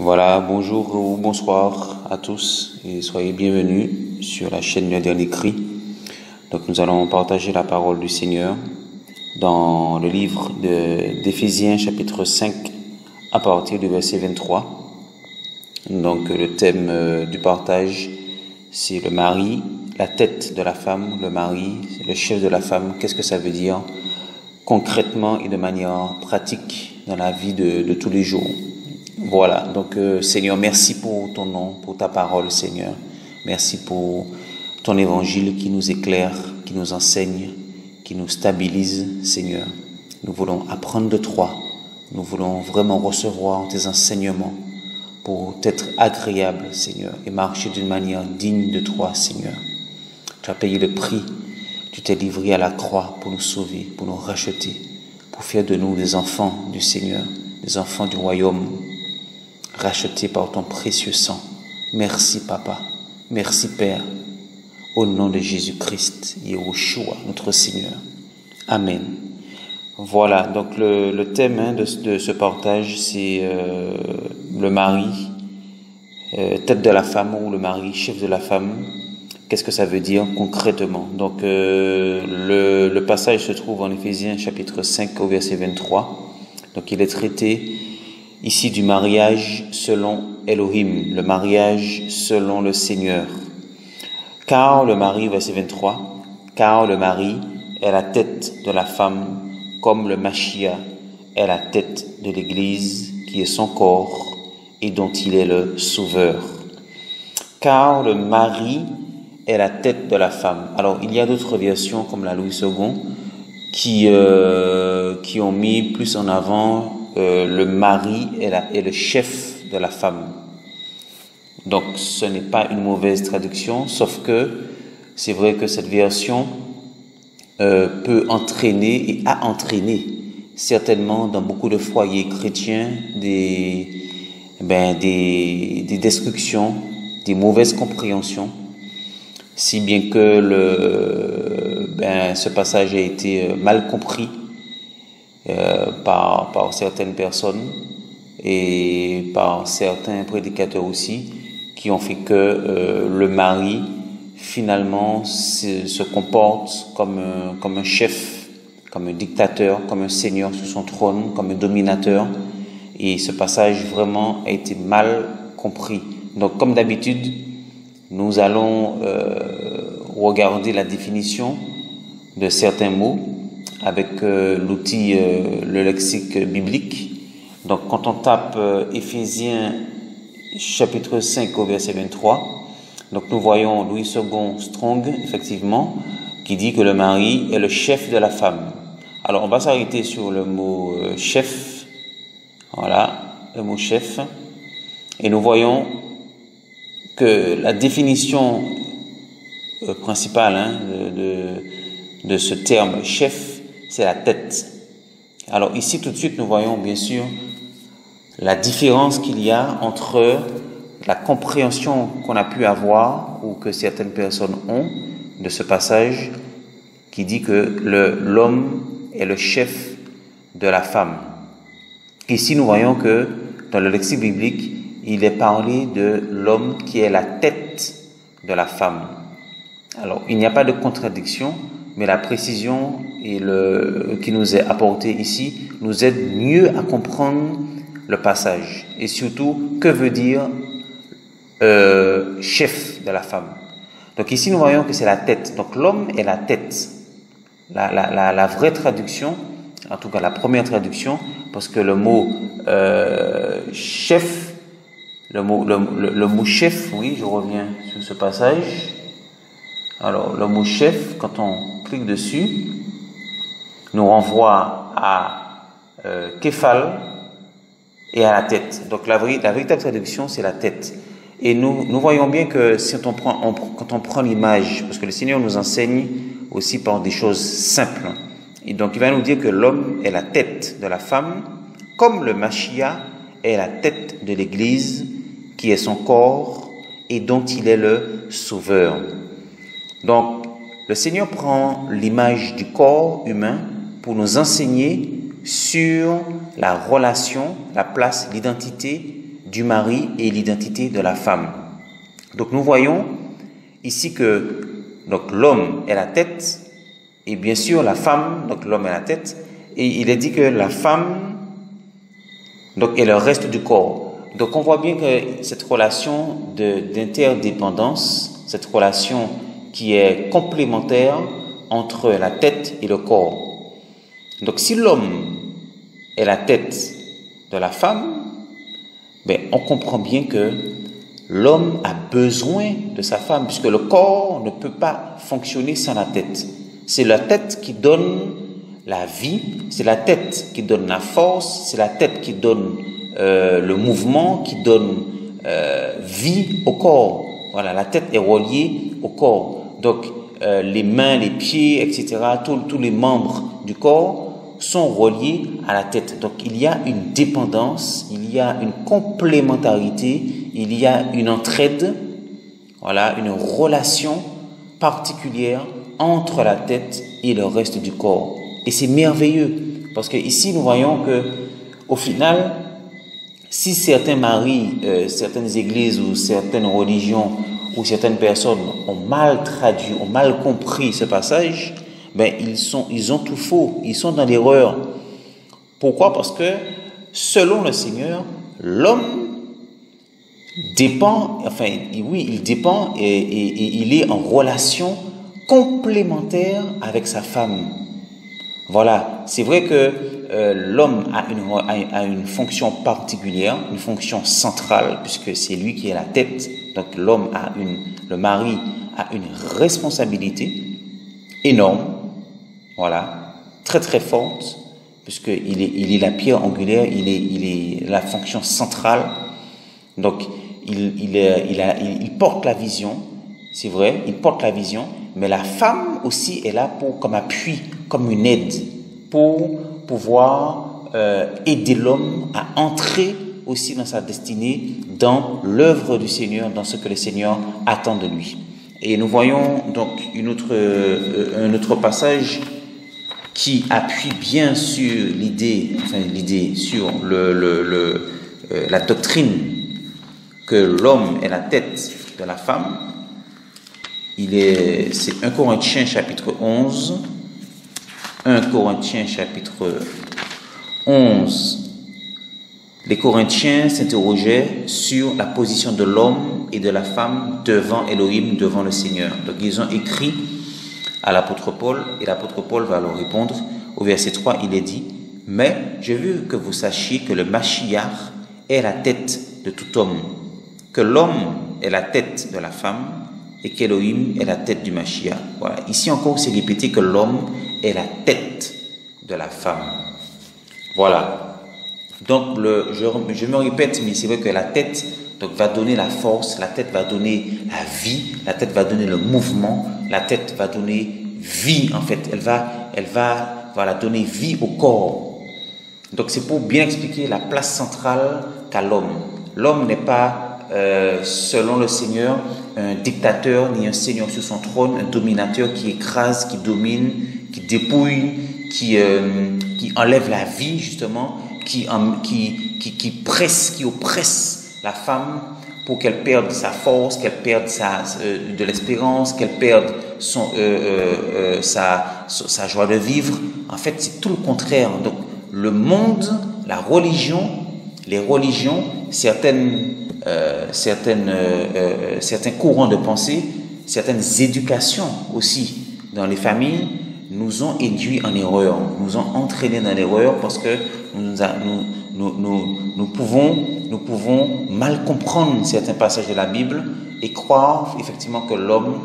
Voilà, bonjour ou bonsoir à tous et soyez bienvenus sur la chaîne Le Dernier Cri. Donc nous allons partager la parole du Seigneur dans le livre d'Éphésiens chapitre 5 à partir du verset 23. Donc le thème du partage, c'est le mari, la tête de la femme, le mari, le chef de la femme. Qu'est-ce que ça veut dire concrètement et de manière pratique dans la vie de tous les jours? Voilà, donc Seigneur, merci pour ton nom, pour ta parole, Seigneur. Merci pour ton évangile qui nous éclaire, qui nous enseigne, qui nous stabilise, Seigneur. Nous voulons apprendre de toi. Nous voulons vraiment recevoir tes enseignements pour être agréable, Seigneur, et marcher d'une manière digne de toi, Seigneur. Tu as payé le prix. Tu t'es livré à la croix pour nous sauver, pour nous racheter, pour faire de nous des enfants du Seigneur, des enfants du royaume, rachetés par ton précieux sang. Merci, Papa. Merci, Père. Au nom de Jésus-Christ, Yahushua, notre Seigneur. Amen. Voilà, donc le thème de ce partage, c'est le mari, tête de la femme, ou le mari, chef de la femme. Qu'est-ce que ça veut dire concrètement? Donc, le passage se trouve en Éphésiens chapitre 5 au verset 23. Donc, il est traité ici du mariage selon Elohim, le mariage selon le Seigneur. Car le mari, verset 23, car le mari est la tête de la femme, comme le Mashiach est la tête de l'Église, qui est son corps et dont il est le sauveur. Car le mari est la tête de la femme. Alors, il y a d'autres versions, comme la Louis II, qui ont mis plus en avant le mari est le chef de la femme. Donc, ce n'est pas une mauvaise traduction, sauf que c'est vrai que cette version peut entraîner et a entraîné certainement dans beaucoup de foyers chrétiens des destructions, des mauvaises compréhensions, si bien que ce passage a été mal compris par certaines personnes et par certains prédicateurs aussi, qui ont fait que le mari finalement se comporte comme un chef, comme un dictateur, comme un seigneur sur son trône, comme un dominateur. Et ce passage vraiment a été mal compris. Donc, comme d'habitude, nous allons regarder la définition de certains mots avec l'outil, le lexique biblique. Donc, quand on tape Éphésiens chapitre 5 au verset 23, donc nous voyons Louis II Strong, effectivement, qui dit que le mari est le chef de la femme. Alors, on va s'arrêter sur le mot chef. Voilà, le mot chef. Et nous voyons que la définition principale de ce terme chef, c'est la tête. Alors ici, tout de suite, nous voyons bien sûr la différence qu'il y a entre la compréhension qu'on a pu avoir ou que certaines personnes ont de ce passage qui dit que l'homme est le chef de la femme. Ici, nous voyons que dans le lexique biblique, il est parlé de l'homme qui est la tête de la femme. Alors, il n'y a pas de contradiction, mais la précision qui nous est apportée ici nous aide mieux à comprendre le passage. Et surtout, que veut dire chef de la femme? Donc ici, nous voyons que c'est la tête. Donc l'homme est la tête. La vraie traduction, en tout cas la première traduction, parce que le mot chef, le mot chef, oui, je reviens sur ce passage. Alors, le mot chef, quand on clique dessus, nous renvoie à Képhal et à la tête. Donc, la véritable traduction, c'est la tête. Et nous voyons bien que quand on prend l'image, parce que le Seigneur nous enseigne aussi par des choses simples. Et donc, il va nous dire que l'homme est la tête de la femme, comme le Mashiach est la tête de l'Église, qui est son corps et dont il est le sauveur. Donc, le Seigneur prend l'image du corps humain pour nous enseigner sur la relation, la place, l'identité du mari et l'identité de la femme. Donc nous voyons ici que donc l'homme est la tête et bien sûr la femme, donc l'homme est la tête, et il est dit que la femme donc est le reste du corps. Donc on voit bien que cette relation d'interdépendance, cette relation qui est complémentaire entre la tête et le corps. Donc si l'homme est la tête de la femme, on comprend bien que l'homme a besoin de sa femme, puisque le corps ne peut pas fonctionner sans la tête. C'est la tête qui donne la vie, c'est la tête qui donne la force, c'est la tête qui donne le mouvement, qui donne vie au corps. Voilà, la tête est reliée au corps. Donc, les mains, les pieds, etc., tous les membres du corps sont reliés à la tête. Donc, il y a une dépendance, il y a une complémentarité, il y a une entraide, voilà, une relation particulière entre la tête et le reste du corps. Et c'est merveilleux, parce que ici nous voyons que, au final, si certains maris, certaines églises ou certaines religions ou certaines personnes ont mal traduit, ont mal compris ce passage, ils ont tout faux, ils sont dans l'erreur. Pourquoi? Parce que selon le Seigneur, l'homme dépend, il dépend et il est en relation complémentaire avec sa femme. Voilà, c'est vrai que l'homme a une fonction particulière, une fonction centrale, puisque c'est lui qui est la tête. Donc le mari a une responsabilité énorme, voilà, très très forte, puisqu'il est la pierre angulaire, il est la fonction centrale. Donc il porte la vision, c'est vrai, il porte la vision, mais la femme aussi est là comme appui, comme une aide, pour pouvoir aider l'homme à entrer aussi dans sa destinée, dans l'œuvre du Seigneur, dans ce que le Seigneur attend de lui. Et nous voyons donc un autre passage qui appuie bien sur l'idée sur la doctrine que l'homme est la tête de la femme. C'est 1 Corinthiens chapitre 11. 1 Corinthiens chapitre 11. Les Corinthiens s'interrogeaient sur la position de l'homme et de la femme devant Elohim, devant le Seigneur. Donc ils ont écrit à l'apôtre Paul, et l'apôtre Paul va leur répondre. Au verset 3, il est dit: « Mais je veux que vous sachiez que le Mashiach est la tête de tout homme, que l'homme est la tête de la femme, et qu'Elohim est la tête du Mashiach. » Voilà. Ici encore, c'est répété que l'homme est la tête de la femme. Voilà. Donc, je me répète, mais c'est vrai que la tête va donner la force, la tête va donner la vie, la tête va donner le mouvement, la tête va donner vie, en fait. Elle va donner vie au corps. Donc, c'est pour bien expliquer la place centrale qu'a l'homme. L'homme n'est pas, selon le Seigneur, un dictateur ni un seigneur sur son trône, un dominateur qui écrase, qui domine, qui dépouille, qui enlève la vie, justement, qui presse, qui oppresse la femme pour qu'elle perde sa force, qu'elle perde de l'espérance, qu'elle perde sa joie de vivre. En fait, c'est tout le contraire. Donc, le monde, les religions, certains courants de pensée, certaines éducations aussi dans les familles nous ont induits en erreur, nous ont entraînés dans l'erreur parce que nous pouvons mal comprendre certains passages de la Bible et croire effectivement que l'homme,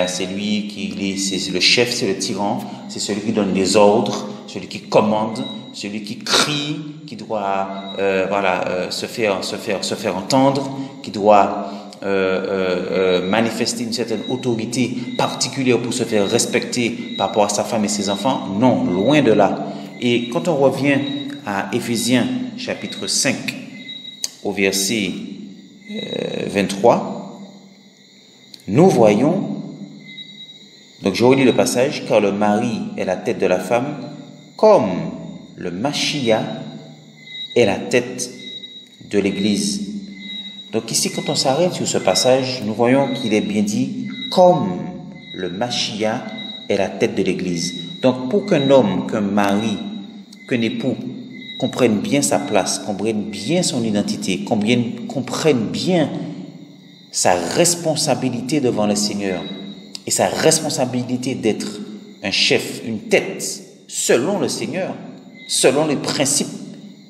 c'est lui c'est le chef, c'est le tyran, c'est celui qui donne les ordres, celui qui commande, celui qui crie, qui doit se faire entendre, qui doit manifester une certaine autorité particulière pour se faire respecter par rapport à sa femme et ses enfants. Non, loin de là. Et quand on revient à Éphésiens chapitre 5 au verset 23, nous voyons, donc je relis le passage: « Car le mari est la tête de la femme, comme le Mashiach est la tête de l'Église. Donc ici, quand on s'arrête sur ce passage, nous voyons qu'il est bien dit comme le Mashiach est la tête de l'Église. Donc pour qu'un homme, qu'un mari, qu'un époux comprenne bien sa place, comprenne bien son identité, comprenne bien sa responsabilité devant le Seigneur et sa responsabilité d'être un chef, une tête, selon le Seigneur, selon les principes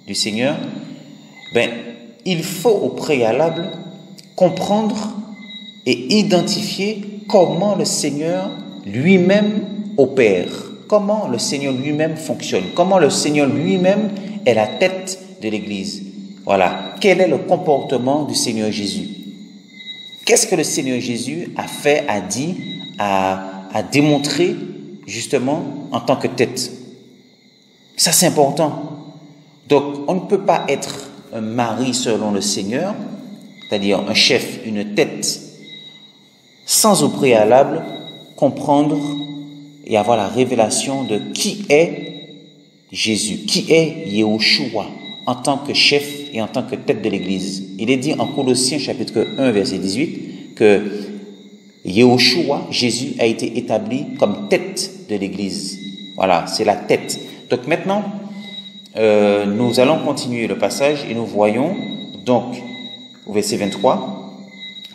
du Seigneur, il faut au préalable comprendre et identifier comment le Seigneur lui-même opère, comment le Seigneur lui-même fonctionne, comment le Seigneur lui-même est la tête de l'Église. Voilà. Quel est le comportement du Seigneur Jésus? Qu'est-ce que le Seigneur Jésus a fait, a dit, a démontré justement en tant que tête? Ça, c'est important. Donc, on ne peut pas être un mari selon le Seigneur, c'est-à-dire un chef, une tête, sans au préalable comprendre et avoir la révélation de qui est Jésus, qui est Yahushua en tant que chef et en tant que tête de l'Église. Il est dit en Colossiens chapitre 1 verset 18 que Yahushua, Jésus, a été établi comme tête de l'Église. Voilà, c'est la tête. Donc maintenant, nous allons continuer le passage et nous voyons donc au verset 23,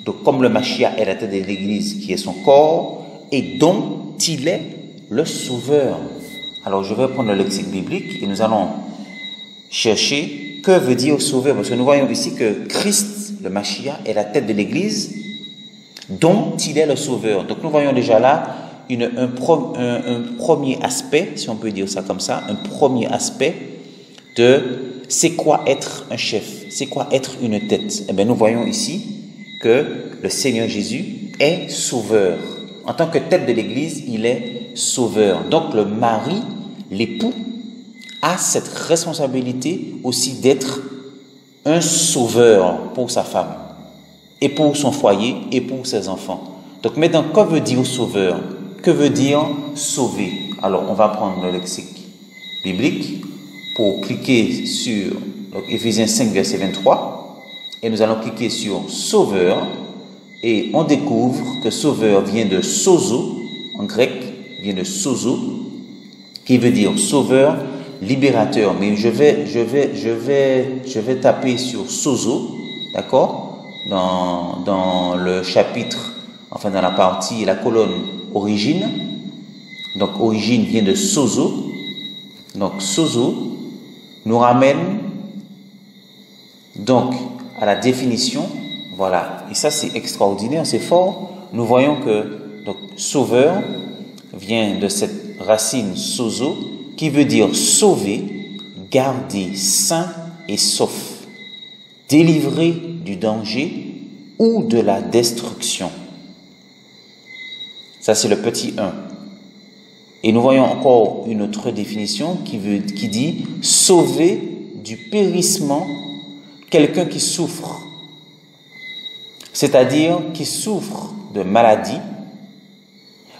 donc comme le Mashiach est la tête de l'Église qui est son corps et dont il est le sauveur. Alors je vais prendre le lexique biblique et nous allons chercher que veut dire sauveur, parce que nous voyons ici que Christ, le Mashiach, est la tête de l'Église dont il est le sauveur. Donc nous voyons déjà là un premier aspect, si on peut dire ça comme ça, un premier aspect de c'est quoi être un chef, c'est quoi être une tête. Eh bien, nous voyons ici que le Seigneur Jésus est sauveur. En tant que tête de l'Église, il est sauveur. Donc le mari, l'époux, a cette responsabilité aussi d'être un sauveur pour sa femme et pour son foyer et pour ses enfants. Donc maintenant, que veut dire sauveur? Que veut dire sauver? Alors, on va prendre le lexique biblique pour cliquer sur Éphésiens 5, verset 23, et nous allons cliquer sur sauveur, et on découvre que sauveur vient de sozo, en grec, vient de sozo, qui veut dire sauveur, libérateur. Mais je vais taper sur sozo, d'accord, dans le chapitre, enfin dans la partie, la colonne origine. Donc origine vient de sozo. Donc sozo nous ramène donc à la définition. Voilà, et ça c'est extraordinaire, c'est fort. Nous voyons que donc sauveur vient de cette racine sozo qui veut dire sauver, garder sain et sauf, délivrer du danger ou de la destruction. Ça c'est le petit 1. Et nous voyons encore une autre définition qui dit sauver du périssement quelqu'un qui souffre, c'est-à-dire qui souffre de maladie,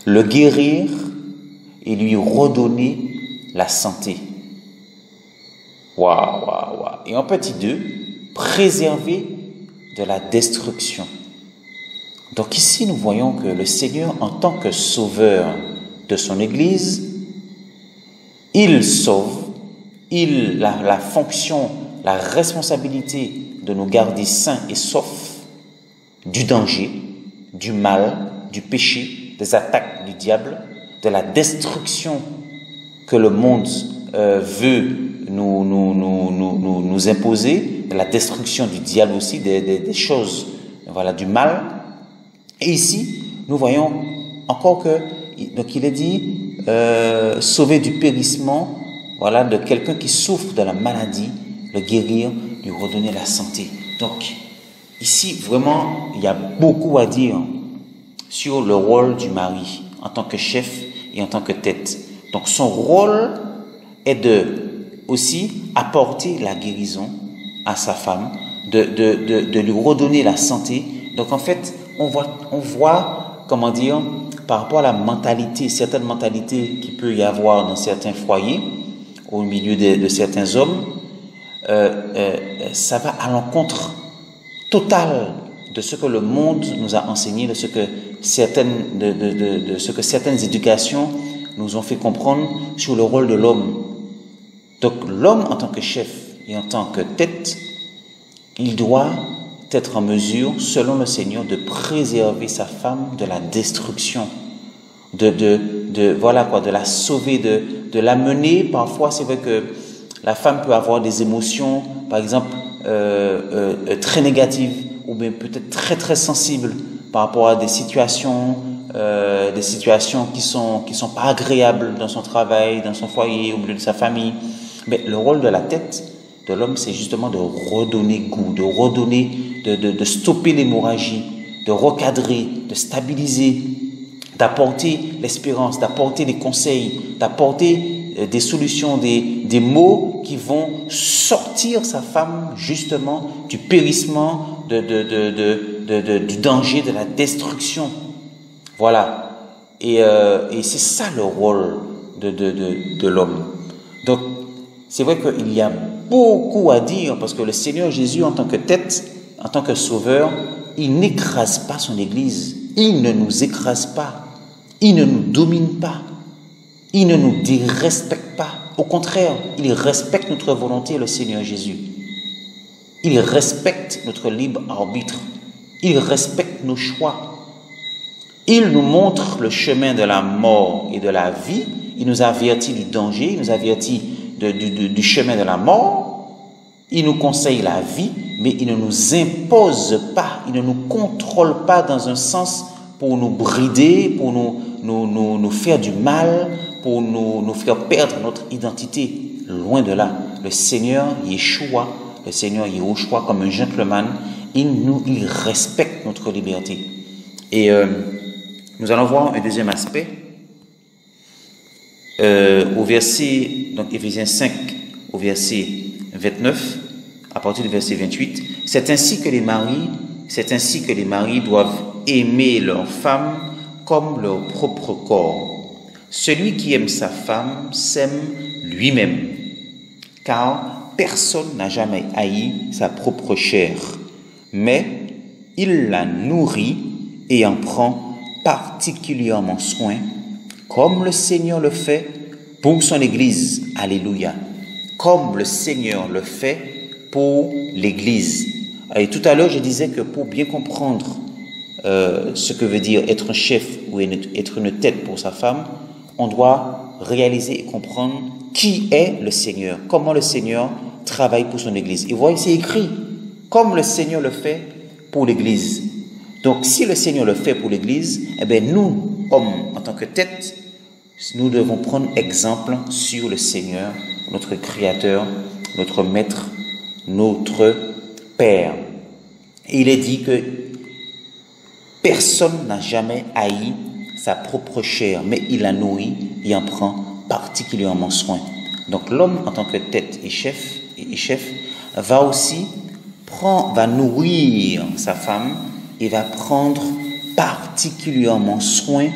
le guérir et lui redonner la santé. Waouh. Et en petit 2, préserver de la destruction. Donc ici, nous voyons que le Seigneur, en tant que sauveur de son Église, il sauve, il a la fonction, la responsabilité de nous garder sains et saufs du danger, du mal, du péché, des attaques du diable, de la destruction que le monde veut nous imposer, de la destruction du diable aussi, des choses, voilà, du mal. Et ici, nous voyons encore que, donc il est dit, sauver du périssement, voilà, de quelqu'un qui souffre de la maladie, le guérir, lui redonner la santé. Donc, ici, vraiment, il y a beaucoup à dire sur le rôle du mari en tant que chef et en tant que tête. Donc, son rôle est de aussi apporter la guérison à sa femme, de lui redonner la santé. Donc, en fait, on voit, comment dire, par rapport à la mentalité, certaines mentalités qu'il peut y avoir dans certains foyers, au milieu de certains hommes, ça va à l'encontre totale de ce que le monde nous a enseigné, de ce que certaines éducations nous ont fait comprendre sur le rôle de l'homme. Donc l'homme en tant que chef et en tant que tête, il doit être en mesure, selon le Seigneur, de préserver sa femme de la destruction, de la sauver, de l'amener. Parfois, c'est vrai que la femme peut avoir des émotions, par exemple, très négatives, ou bien peut-être très très sensibles par rapport à des situations qui sont pas agréables dans son travail, dans son foyer, au milieu de sa famille. Mais le rôle de la tête de l'homme, c'est justement de redonner goût, de stopper l'hémorragie, de recadrer, de stabiliser, d'apporter l'espérance, d'apporter des conseils, d'apporter des solutions, des mots qui vont sortir sa femme justement du périssement, du danger, de la destruction. Voilà. Et c'est ça le rôle de l'homme. Donc, c'est vrai qu'il y a beaucoup à dire parce que le Seigneur Jésus, en tant que tête, en tant que sauveur, il n'écrase pas son Église. Il ne nous écrase pas. Il ne nous domine pas. Il ne nous dérespecte pas. Au contraire, il respecte notre volonté, le Seigneur Jésus. Il respecte notre libre arbitre. Il respecte nos choix. Il nous montre le chemin de la mort et de la vie. Il nous avertit du danger, il nous avertit du chemin de la mort. Il nous conseille la vie, mais il ne nous impose pas, il ne nous contrôle pas dans un sens pour nous brider, pour nous faire du mal, pour nous faire perdre notre identité. Loin de là. Le Seigneur Yeshua, comme un gentleman, il respecte notre liberté. Et nous allons voir un deuxième aspect. Au verset, donc Éphésiens 5, au verset 29, à partir du verset 28, c'est ainsi que les maris doivent aimer leurs femmes comme leur propre corps. Celui qui aime sa femme s'aime lui-même, car personne n'a jamais haï sa propre chair, mais il la nourrit et en prend particulièrement soin, comme le Seigneur le fait pour son Église. Alléluia. Comme le Seigneur le fait pour l'Église. Et tout à l'heure, je disais que pour bien comprendre ce que veut dire être un chef ou être une tête pour sa femme, on doit réaliser et comprendre qui est le Seigneur, comment le Seigneur travaille pour son Église. Et voyez, c'est écrit, comme le Seigneur le fait pour l'Église. Donc, si le Seigneur le fait pour l'Église, eh bien, nous, hommes, en tant que tête, nous devons prendre exemple sur le Seigneur, notre Créateur, notre Maître, notre Père. Et il est dit que personne n'a jamais haï sa propre chair, mais il la nourrit et en prend particulièrement soin. Donc l'homme, en tant que tête et chef, va nourrir sa femme et va prendre particulièrement soin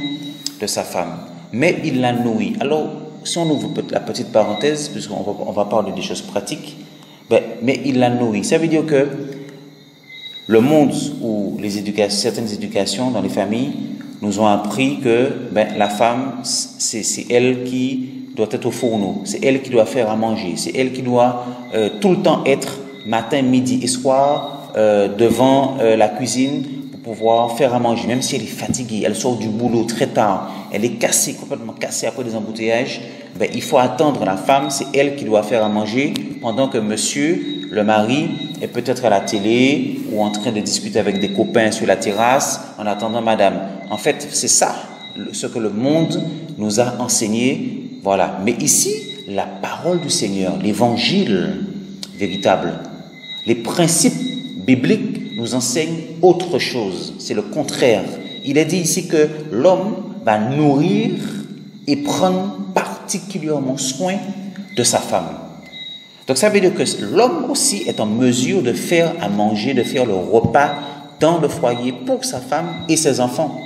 de sa femme. Mais il la nourrit. Alors, si on ouvre la petite parenthèse, puisqu'on va parler des choses pratiques, mais il la nourrit. Ça veut dire que le monde où certaines éducations dans les familles nous ont appris que la femme, c'est elle qui doit être au fourneau, c'est elle qui doit faire à manger, c'est elle qui doit tout le temps être matin, midi et soir devant la cuisine pour pouvoir faire à manger, même si elle est fatiguée, elle sort du boulot très tard, elle est complètement cassée après des embouteillages, il faut attendre la femme, c'est elle qui doit faire à manger pendant que monsieur, le mari, est peut-être à la télé ou en train de discuter avec des copains sur la terrasse en attendant madame. En fait, c'est ça ce que le monde nous a enseigné. Voilà. Mais ici, la parole du Seigneur, l'évangile véritable, les principes bibliques nous enseignent autre chose. C'est le contraire. Il est dit ici que l'homme va nourrir et prendre particulièrement soin de sa femme. Donc ça veut dire que l'homme aussi est en mesure de faire à manger, de faire le repas dans le foyer pour sa femme et ses enfants.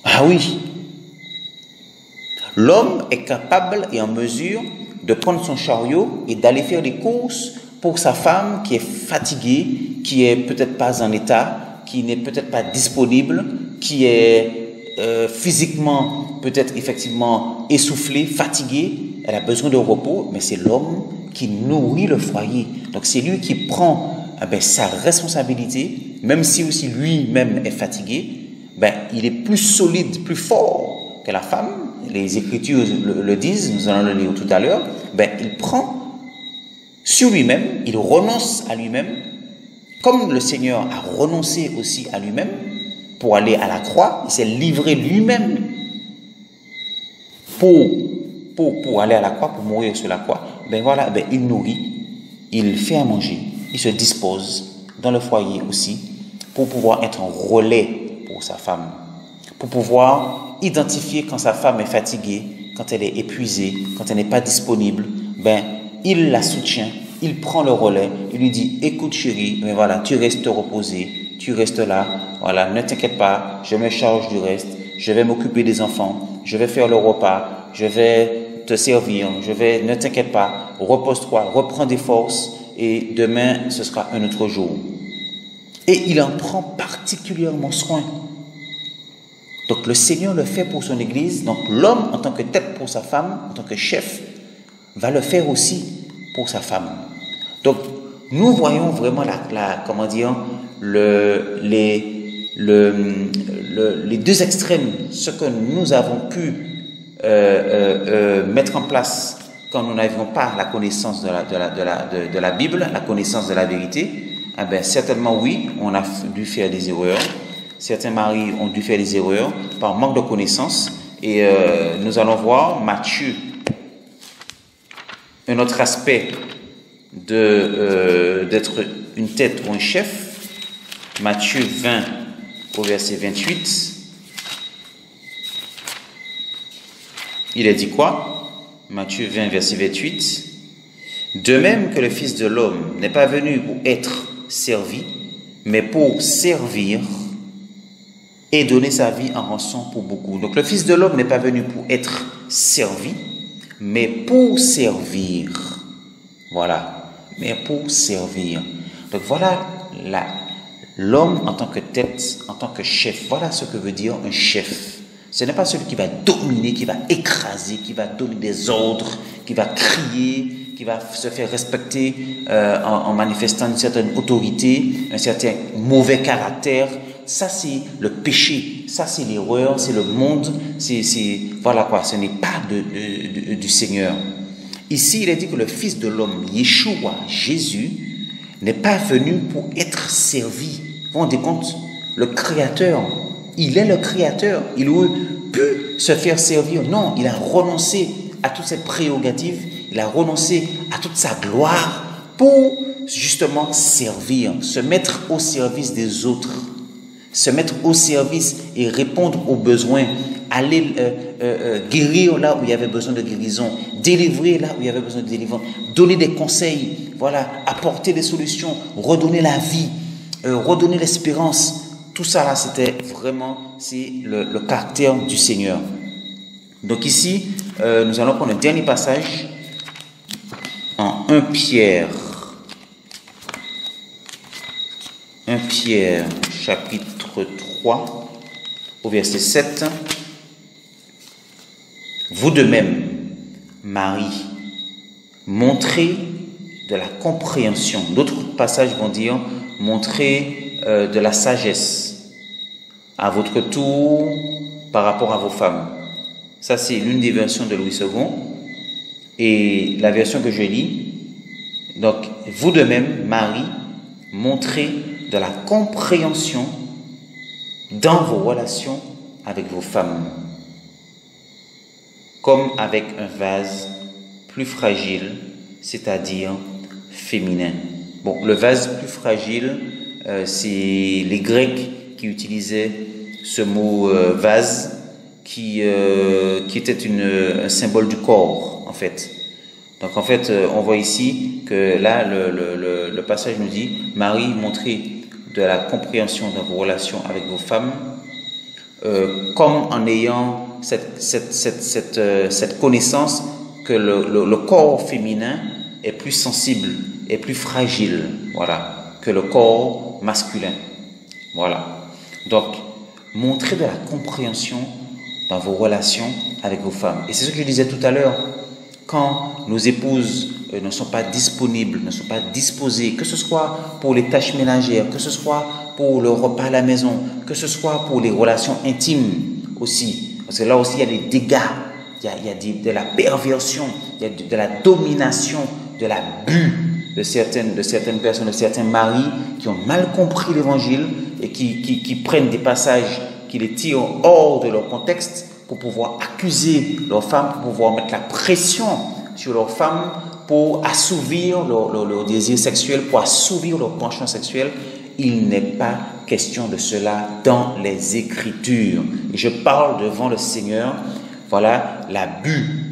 Ah oui, l'homme est capable et en mesure de prendre son chariot et d'aller faire des courses pour sa femme qui est fatiguée, qui est peut-être pas en état, qui n'est peut-être pas disponible, qui est physiquement peut-être effectivement essoufflé, fatigué, elle a besoin de repos, mais c'est l'homme qui nourrit le foyer. Donc c'est lui qui prend sa responsabilité, même si aussi lui-même est fatigué, il est plus solide, plus fort que la femme. Les Écritures le disent, nous allons le lire tout à l'heure. Il prend sur lui-même, il renonce à lui-même, comme le Seigneur a renoncé aussi à lui-même pour aller à la croix. Il s'est livré lui-même pour aller à la croix, pour mourir sur la croix. Il nourrit, il fait à manger, il se dispose dans le foyer aussi pour pouvoir être un relais pour sa femme, pour pouvoir identifier quand sa femme est fatiguée, quand elle est épuisée, quand elle n'est pas disponible. Il la soutient, il prend le relais, il lui dit: écoute chérie, tu restes reposée, tu restes là, ne t'inquiète pas, je me charge du reste, je vais m'occuper des enfants, je vais faire le repas, je vais te servir, ne t'inquiète pas, repose-toi, reprends des forces et demain ce sera un autre jour. Et il en prend particulièrement soin. Donc le Seigneur le fait pour son Église, donc l'homme en tant que tête pour sa femme, en tant que chef, va le faire aussi pour sa femme. Donc nous voyons vraiment les deux extrêmes, ce que nous avons pu mettre en place quand nous n'avions pas la connaissance de la Bible, la connaissance de la vérité. Certainement oui, on a dû faire des erreurs. Certains maris ont dû faire des erreurs par manque de connaissance. Et nous allons voir Matthieu, un autre aspect d'être une tête ou un chef. Matthieu 20 au verset 28. Il est dit quoi? Matthieu 20 verset 28. De même que le Fils de l'homme n'est pas venu pour être servi, mais pour servir et donner sa vie en rançon pour beaucoup. Donc le Fils de l'homme n'est pas venu pour être servi, mais pour servir. Voilà, mais pour servir. Donc voilà l'homme en tant que tête, en tant que chef. Voilà ce que veut dire un chef. Ce n'est pas celui qui va dominer, qui va écraser, qui va donner des ordres, qui va crier, qui va se faire respecter en manifestant une certaine autorité, un certain mauvais caractère. Ça, c'est le péché, ça, c'est l'erreur, c'est le monde, voilà quoi, ce n'est pas du Seigneur. Ici, il est dit que le Fils de l'homme, Yeshua, Jésus, n'est pas venu pour être servi. Vous vous rendez compte? Le Créateur, il est le Créateur, il aurait pu se faire servir. Non, il a renoncé à toutes ses prérogatives, il a renoncé à toute sa gloire pour justement servir, se mettre au service des autres, se mettre au service et répondre aux besoins, aller guérir là où il y avait besoin de guérison, délivrer là où il y avait besoin de délivrance, donner des conseils, apporter des solutions, redonner la vie, redonner l'espérance. Tout ça là, c'est le caractère du Seigneur. Donc ici, nous allons prendre un dernier passage en 1 Pierre. 1 Pierre, chapitre 3, au verset 7. Vous de même, Marie, montrez de la compréhension. D'autres passages vont dire montrez de la sagesse à votre tour par rapport à vos femmes. Ça, c'est l'une des versions de Louis II. Et la version que je lis, donc, vous de même, Marie, montrez de la compréhension dans vos relations avec vos femmes, comme avec un vase plus fragile, c'est-à-dire féminin. Bon, le vase plus fragile, c'est les Grecs qui utilisaient ce mot vase, qui était un symbole du corps, en fait. Donc, en fait, on voit ici que là, le passage nous dit « Marie, montrez de la compréhension dans vos relations avec vos femmes, comme en ayant cette connaissance que le corps féminin est plus sensible, est plus fragile. » Voilà. que le corps masculin. Voilà. Donc, montrez de la compréhension dans vos relations avec vos femmes. Et c'est ce que je disais tout à l'heure. Quand nos épouses ne sont pas disponibles, ne sont pas disposées, que ce soit pour les tâches ménagères, que ce soit pour le repas à la maison, que ce soit pour les relations intimes aussi. Parce que là aussi, il y a des dégâts, il y a de la perversion, il y a de la domination, de l'abus de certaines personnes, de certains maris qui ont mal compris l'évangile et qui prennent des passages, qui les tirent hors de leur contexte pour pouvoir accuser leurs femmes, pour pouvoir mettre la pression sur leurs femmes pour assouvir leur désir sexuel, pour assouvir leur penchant sexuel. Il n'est pas question de cela dans les Écritures. Et je parle devant le Seigneur, voilà, l'abus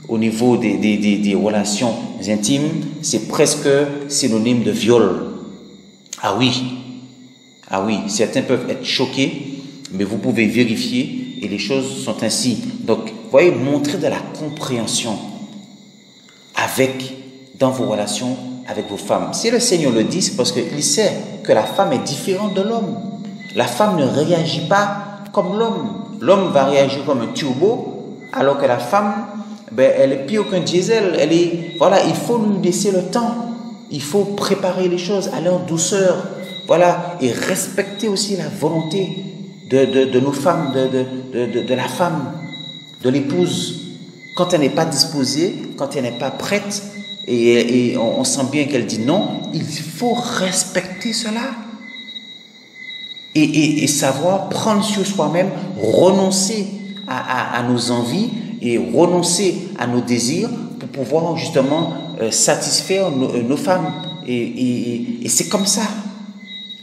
au niveau des relations intimes, c'est presque synonyme de viol. Ah oui, certains peuvent être choqués, mais vous pouvez vérifier et les choses sont ainsi. Donc, voyez, montrez de la compréhension dans vos relations avec vos femmes. Si le Seigneur le dit, c'est parce qu'il sait que la femme est différente de l'homme. La femme ne réagit pas comme l'homme. L'homme va réagir comme un turbo, alors que la femme, elle est pire qu'un diesel. Il faut lui laisser le temps. Il faut préparer les choses, aller en douceur. Voilà, et respecter aussi la volonté de nos femmes, de la femme, de l'épouse. Quand elle n'est pas disposée, quand elle n'est pas prête, et on sent bien qu'elle dit non, il faut respecter cela. Et savoir prendre sur soi-même, renoncer à nos envies et renoncer à nos désirs pour pouvoir justement satisfaire nos femmes. Et c'est comme ça.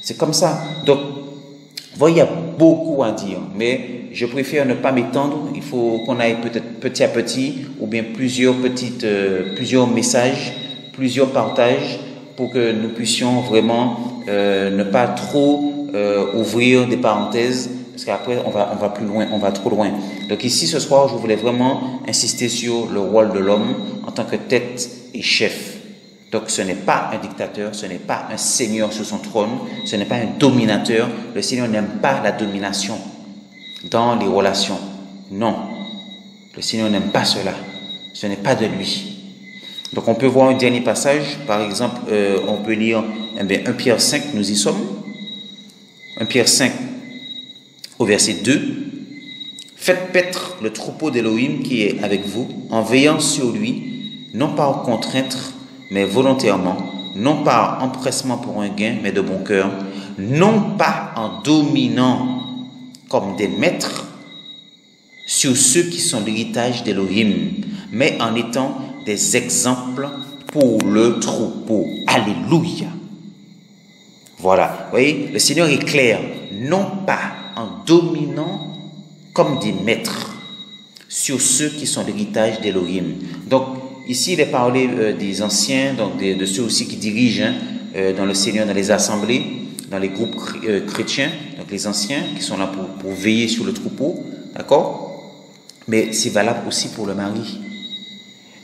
C'est comme ça. Donc, vous voyez, il y a beaucoup à dire, mais je préfère ne pas m'étendre. Il faut qu'on aille peut-être petit à petit, ou bien plusieurs messages, plusieurs partages, pour que nous puissions vraiment ne pas trop ouvrir des parenthèses, parce qu'après on va plus loin, on va trop loin. Donc ici ce soir, je voulais vraiment insister sur le rôle de l'homme en tant que tête et chef. Donc ce n'est pas un dictateur, ce n'est pas un seigneur sur son trône, ce n'est pas un dominateur. Le Seigneur n'aime pas la domination dans les relations. Non, le Seigneur n'aime pas cela. Ce n'est pas de lui. Donc on peut voir un dernier passage. Par exemple, on peut lire 1 Pierre 5, nous y sommes. 1 Pierre 5, au verset 2. Faites paître le troupeau d'Élohim qui est avec vous, en veillant sur lui, non par contrainte, mais volontairement, non par empressement pour un gain, mais de bon cœur, non pas en dominant comme des maîtres sur ceux qui sont l'héritage d'Élohim, mais en étant des exemples pour le troupeau. Alléluia. Voilà, vous voyez, le Seigneur est clair, non pas en dominant comme des maîtres sur ceux qui sont l'héritage d'Élohim. Donc, ici, il est parlé des anciens, donc de ceux aussi qui dirigent dans le Seigneur, dans les assemblées, dans les groupes chrétiens, donc les anciens qui sont là pour veiller sur le troupeau, d'accord? Mais c'est valable aussi pour le mari.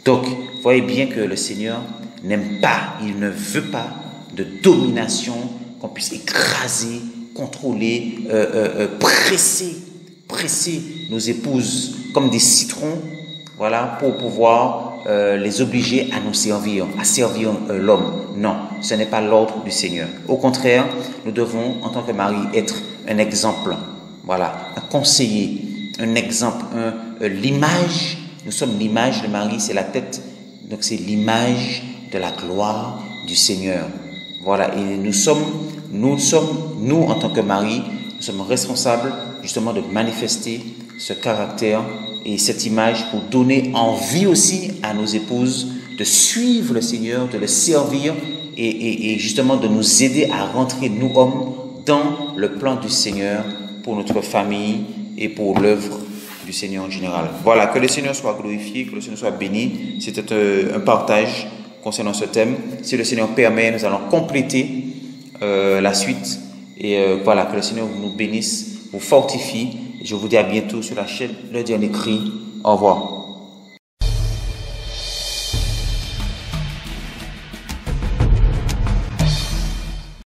Donc, vous voyez bien que le Seigneur n'aime pas, il ne veut pas de domination, qu'on puisse écraser, contrôler, presser nos épouses comme des citrons, voilà, pour pouvoir les obliger à nous servir, à servir l'homme. Non, ce n'est pas l'ordre du Seigneur. Au contraire, nous devons, en tant que mari, être un exemple, voilà, un conseiller, un exemple, l'image. Nous sommes l'image, le mari, c'est la tête, donc c'est l'image de la gloire du Seigneur. Voilà, et nous en tant que mari, nous sommes responsables justement de manifester ce caractère et cette image pour donner envie aussi à nos épouses de suivre le Seigneur, de le servir et justement de nous aider à rentrer, nous hommes, dans le plan du Seigneur pour notre famille et pour l'œuvre du Seigneur en général. Voilà, que le Seigneur soit glorifié, que le Seigneur soit béni. C'était un partage concernant ce thème. Si le Seigneur permet, nous allons compléter la suite. Et voilà, que le Seigneur nous bénisse, vous fortifie. Je vous dis à bientôt sur la chaîne Le Dernier Cri. Au revoir.